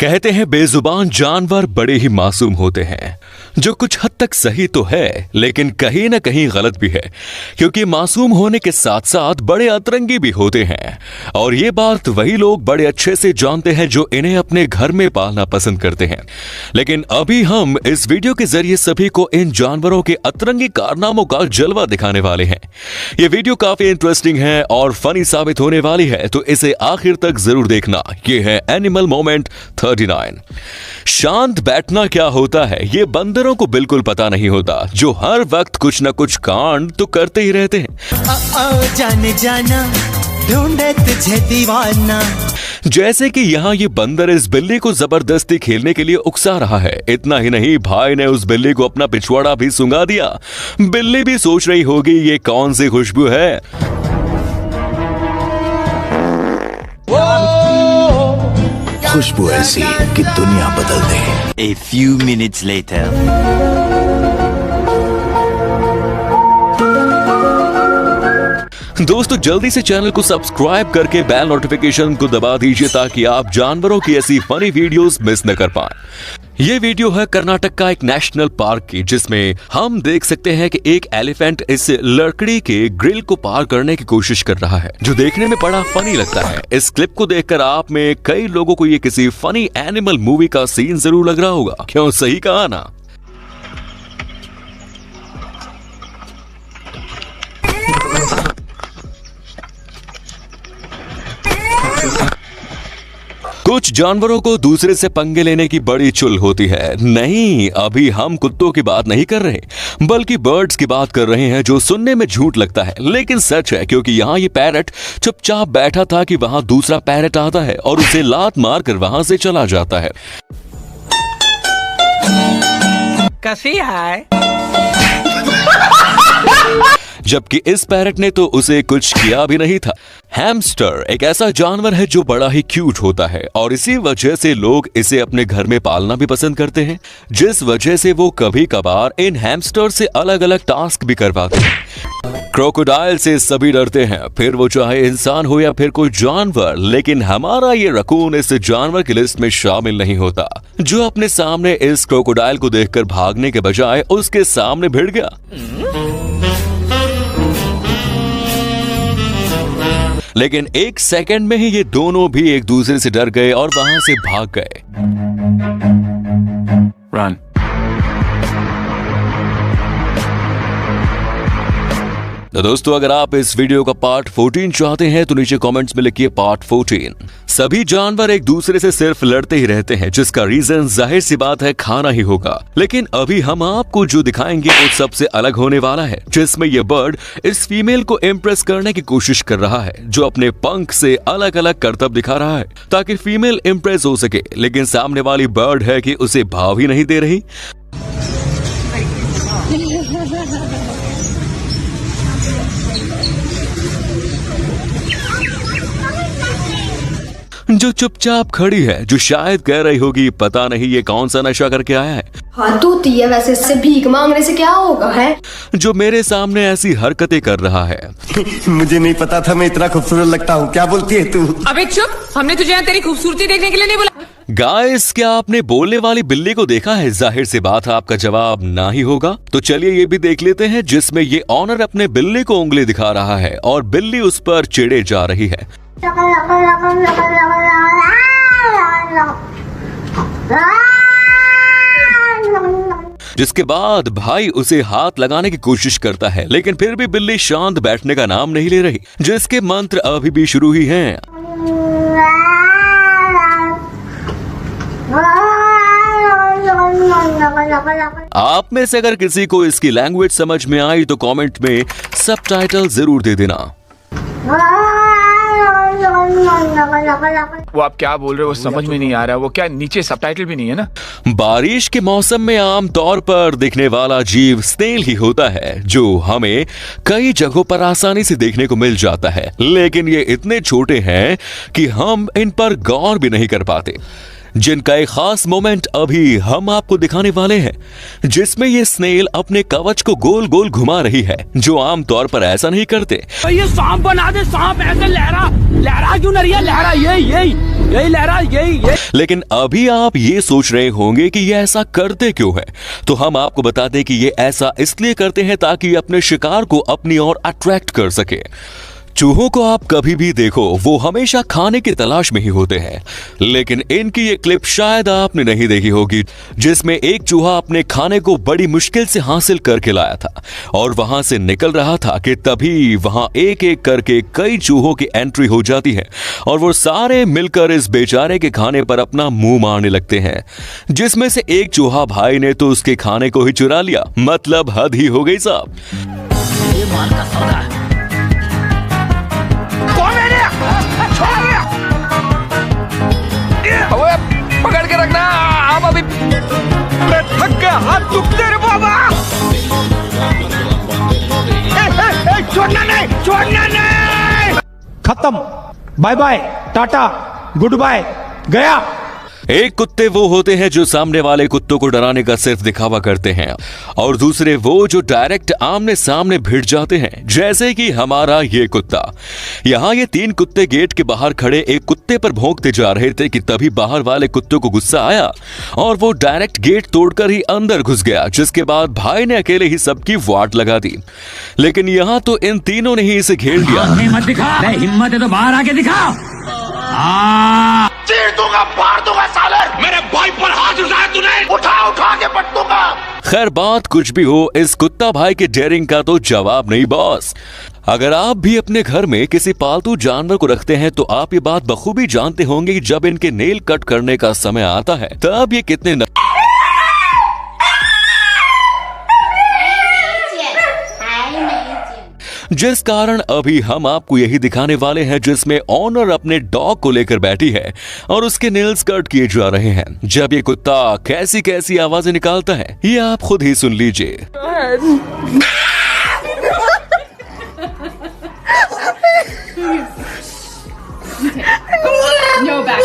कहते हैं बेजुबान जानवर बड़े ही मासूम होते हैं, जो कुछ हद तक सही तो है लेकिन कहीं ना कहीं गलत भी है, क्योंकि मासूम होने के साथ साथ बड़े अतरंगी भी होते हैं। और ये बात वही लोग बड़े अच्छे से जानते हैं जो इन्हें अपने घर में पालना पसंद करते हैं। लेकिन अभी हम इस वीडियो के जरिए सभी को इन जानवरों के अतरंगी कारनामों का जलवा दिखाने वाले हैं। ये वीडियो काफी इंटरेस्टिंग है और फनी साबित होने वाली है, तो इसे आखिर तक जरूर देखना। ये है एनिमल मोमेंट 39। शांत बैठना क्या होता है ये बंदरों को बिल्कुल पता नहीं होता, जो हर वक्त कुछ न कुछ कांड तो करते ही रहते हैं। जाने जाना ढूंढे तुझे दीवाना। जैसे कि यहाँ ये बंदर इस बिल्ली को जबरदस्ती खेलने के लिए उकसा रहा है। इतना ही नहीं, भाई ने उस बिल्ली को अपना पिछवाड़ा भी सूंघा दिया। बिल्ली भी सोच रही होगी ये कौन सी खुशबू है। खुशबू ऐसी कि दुनिया बदल दे। A few minutes later. दोस्तों जल्दी से चैनल को सब्सक्राइब करके बेल नोटिफिकेशन को दबा दीजिए ताकि आप जानवरों की ऐसी फनी वीडियोस मिस न कर पाएं। ये वीडियो है कर्नाटक का एक नेशनल पार्क की, जिसमें हम देख सकते हैं कि एक एलिफेंट इस लकड़ी के ग्रिल को पार करने की कोशिश कर रहा है, जो देखने में बड़ा फनी लगता है। इस क्लिप को देखकर आप में कई लोगों को ये किसी फनी एनिमल मूवी का सीन जरूर लग रहा होगा। क्यों, सही कहा ना। कुछ जानवरों को दूसरे से पंगे लेने की बड़ी चुल होती है। नहीं, अभी हम कुत्तों की बात नहीं कर रहे, बल्कि बर्ड्स की बात कर रहे हैं, जो सुनने में झूठ लगता है लेकिन सच है, क्योंकि यहाँ ये पैरट चुपचाप बैठा था कि वहां दूसरा पैरट आता है और उसे लात मारकर वहां से चला जाता है। कैसी है? जबकि इस पैरट ने तो उसे कुछ किया भी नहीं था। हैमस्टर एक ऐसा जानवर है जो बड़ा ही क्यूट होता है और इसी वजह से लोग इसे अपने घर में पालना भी पसंद करते हैं, जिस वजह से वो कभी कभार इन हैमस्टर से अलग अलग टास्क भी करवाते हैं। क्रोकोडाइल से सभी डरते हैं, फिर वो चाहे इंसान हो या फिर कोई जानवर, लेकिन हमारा ये रकून इस जानवर की लिस्ट में शामिल नहीं होता, जो अपने सामने इस क्रोकोडाइल को देखकर भागने के बजाय उसके सामने भिड़ गया। लेकिन एक सेकंड में ही ये दोनों भी एक दूसरे से डर गए और वहां से भाग गए। Run. तो दोस्तों अगर आप इस वीडियो का पार्ट 14 चाहते हैं तो नीचे कमेंट्स में लिखिए पार्ट 14। सभी जानवर एक दूसरे से सिर्फ लड़ते ही रहते हैं, जिसका रीजन जाहिर सी बात है खाना ही होगा। लेकिन अभी हम आपको जो दिखाएंगे वो सबसे अलग होने वाला है, जिसमें ये बर्ड इस फीमेल को इम्प्रेस करने की कोशिश कर रहा है, जो अपने पंख से अलग अलग करतब दिखा रहा है ताकि फीमेल इम्प्रेस हो सके। लेकिन सामने वाली बर्ड है कि उसे भाव ही नहीं दे रही। जो चुपचाप खड़ी है, जो शायद कह रही होगी पता नहीं ये कौन सा नशा करके आया है। हाँ तूती है, वैसे इससे भीख मांगने से क्या होगा है? जो मेरे सामने ऐसी हरकतें कर रहा है। मुझे नहीं पता था मैं इतना खूबसूरत लगता हूँ। क्या बोलती है तू? अबे चुप, हमने तुझे यहाँ तेरी खूबसूरती देखने के लिए नहीं बोला। गाइस, क्या आपने बोलने वाली बिल्ली को देखा है? जाहिर सी बात है आपका जवाब ना ही होगा। तो चलिए ये भी देख लेते हैं, जिसमें ये ऑनर अपने बिल्ली को उंगली दिखा रहा है और बिल्ली उस पर चिढ़े जा रही है। जिसके बाद भाई उसे हाथ लगाने की कोशिश करता है, लेकिन फिर भी बिल्ली शांत बैठने का नाम नहीं ले रही, जिसके मंत्र अभी भी शुरू ही हैं। आप में से अगर किसी को इसकी लैंग्वेज समझ में आई तो कमेंट में सबटाइटल जरूर दे देना। वो आप क्या बोल रहे हो वो समझ में नहीं आ रहा। वो क्या नीचे सबटाइटल भी नहीं है ना? बारिश के मौसम में आम तौर पर दिखने वाला जीव स्नेल ही होता है, जो हमें कई जगहों पर आसानी से देखने को मिल जाता है। लेकिन ये इतने छोटे हैं कि हम इन पर गौर भी नहीं कर पाते, जिनका एक खास मोमेंट अभी हम आपको दिखाने वाले हैं, जिसमें ये स्नेल अपने कवच को गोल गोल घुमा रही है, जो आमतौर पर ऐसा नहीं करते। ये सांप बना दे, सांप ऐसे लहरा लहरा क्यों नहीं रही है? लहरा यही लहरा यही। लेकिन अभी आप ये सोच रहे होंगे कि ये ऐसा करते क्यों है, तो हम आपको बता दें कि ये ऐसा इसलिए करते हैं ताकि अपने शिकार को अपनी ओर अट्रैक्ट कर सके। चूहों को आप कभी भी देखो, वो हमेशा खाने की तलाश में ही होते हैं। लेकिन इनकी ये क्लिप शायद आपने नहीं देखी होगी, जिसमें एक चूहा अपने खाने को बड़ी मुश्किल से हासिल करके लाया था और वहां से निकल रहा था कि तभी वहां एक एक करके कई चूहों की एंट्री हो जाती है और वो सारे मिलकर इस बेचारे के खाने पर अपना मुंह मारने लगते हैं। जिसमें से एक चूहा भाई ने तो उसके खाने को ही चुरा लिया। मतलब हद ही हो गई साहब। ये मार का सौदा है। पकड़ के रखना, हम अभी थक गया, हाथ दुखते रे बाबा। छोड़ना नहीं। खत्म, bye bye, tata, goodbye, गया। एक कुत्ते वो होते हैं जो सामने वाले कुत्तों को डराने का सिर्फ दिखावा करते हैं और दूसरे वो जो डायरेक्ट आमने सामने भिड़ जाते हैं, जैसे कि हमारा ये कुत्ता। यहाँ ये 3 कुत्ते गेट के बाहर खड़े एक कुत्ते पर भौंकते जा रहे थे कि तभी बाहर वाले कुत्ते को गुस्सा आया और वो डायरेक्ट गेट तोड़कर ही अंदर घुस गया, जिसके बाद भाई ने अकेले ही सबकी वाट लगा दी। लेकिन यहाँ तो इन तीनों ने ही इसे घेर लिया। हिम्मत दिखा, हिम्मत है तो बाहर आके दिखाओ। चीर दूंगा, फाड़ दूंगा साले। मेरे भाई पर हाथ उठाया तूने, उठा के पट दूंगा। खैर बात कुछ भी हो, इस कुत्ता भाई के डेयरिंग का तो जवाब नहीं बॉस। अगर आप भी अपने घर में किसी पालतू जानवर को रखते हैं तो आप ये बात बखूबी जानते होंगे कि जब इनके नेल कट करने का समय आता है तब ये कितने जिस कारण अभी हम आपको यही दिखाने वाले हैं, जिसमें ऑनर अपने डॉग को लेकर बैठी है और उसके नेल्स कट किए जा रहे हैं। जब ये कुत्ता कैसी कैसी आवाजें निकालता है ये आप खुद ही सुन लीजिए। No back.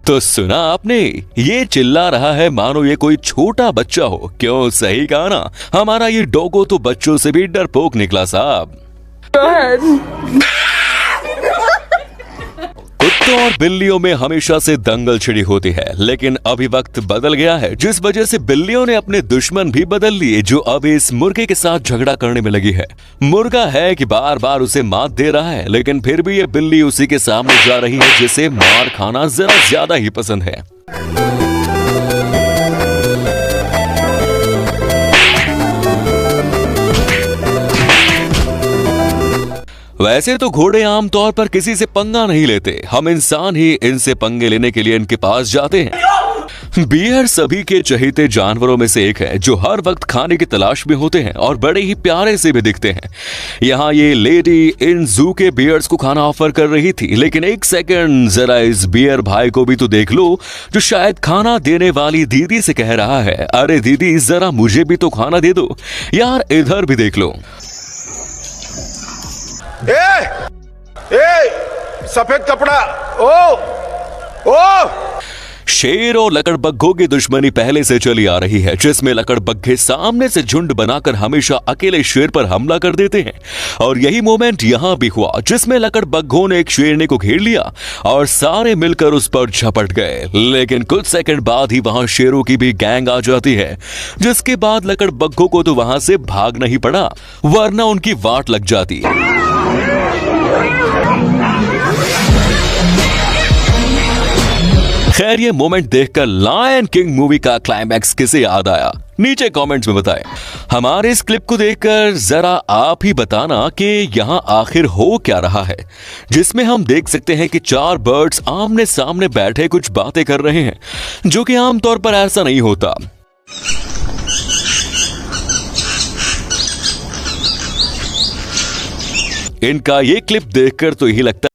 तो सुना आपने, ये चिल्ला रहा है मानो ये कोई छोटा बच्चा हो। क्यों, सही कहा ना, हमारा ये डोगो तो बच्चों से भी डरपोक निकला साहब। कुत्तों और बिल्लियों में हमेशा से दंगल छिड़ी होती है, लेकिन अभी वक्त बदल गया है, जिस वजह से बिल्लियों ने अपने दुश्मन भी बदल लिए, जो अब इस मुर्गे के साथ झगड़ा करने में लगी है। मुर्गा है कि बार बार उसे मात दे रहा है, लेकिन फिर भी ये बिल्ली उसी के सामने जा रही है, जिसे मार खाना जरा ज्यादा ही पसंद है। वैसे तो घोड़े आमतौर पर किसी से पंगा नहीं लेते, हम इंसान ही इनसे पंगे लेने के लिए इनके पास जाते हैं। बियर सभी के चहेते जानवरों में से एक है जो हर वक्त खाने की तलाश में होते हैं और बड़े ही प्यारे से भी दिखते हैं। यहाँ ये लेडी इन जू के बियर्स को खाना ऑफर कर रही थी, लेकिन एक सेकंड, जरा इस बियर भाई को भी तो देख लो, जो शायद खाना देने वाली दीदी से कह रहा है, अरे दीदी जरा मुझे भी तो खाना दे दो यार, इधर भी देख लो। सफेद कपड़ा, ओ शेर और लकड़बग्घों की दुश्मनी पहले से चली आ रही है, जिसमें लकड़बग्घे सामने से झुंड बनाकर हमेशा अकेले शेर पर हमला कर देते हैं। और यही मोमेंट यहां भी हुआ, जिसमें लकड़बग्घों ने एक शेरनी को घेर लिया और सारे मिलकर उस पर झपट गए। लेकिन कुछ सेकंड बाद ही वहां शेरों की भी गैंग आ जाती है, जिसके बाद लकड़बग्घों को तो वहां से भागना ही पड़ा, वरना उनकी वाट लग जाती। खैर ये मोमेंट देखकर लायन किंग मूवी का क्लाइमैक्स किसे याद आया, नीचे कमेंट्स में बताएं। हमारे इस क्लिप को देखकर जरा आप ही बताना कि यहाँ आखिर हो क्या रहा है, जिसमें हम देख सकते हैं कि 4 बर्ड्स आमने सामने बैठे कुछ बातें कर रहे हैं, जो कि आमतौर पर ऐसा नहीं होता। इनका ये क्लिप देखकर तो यही लगता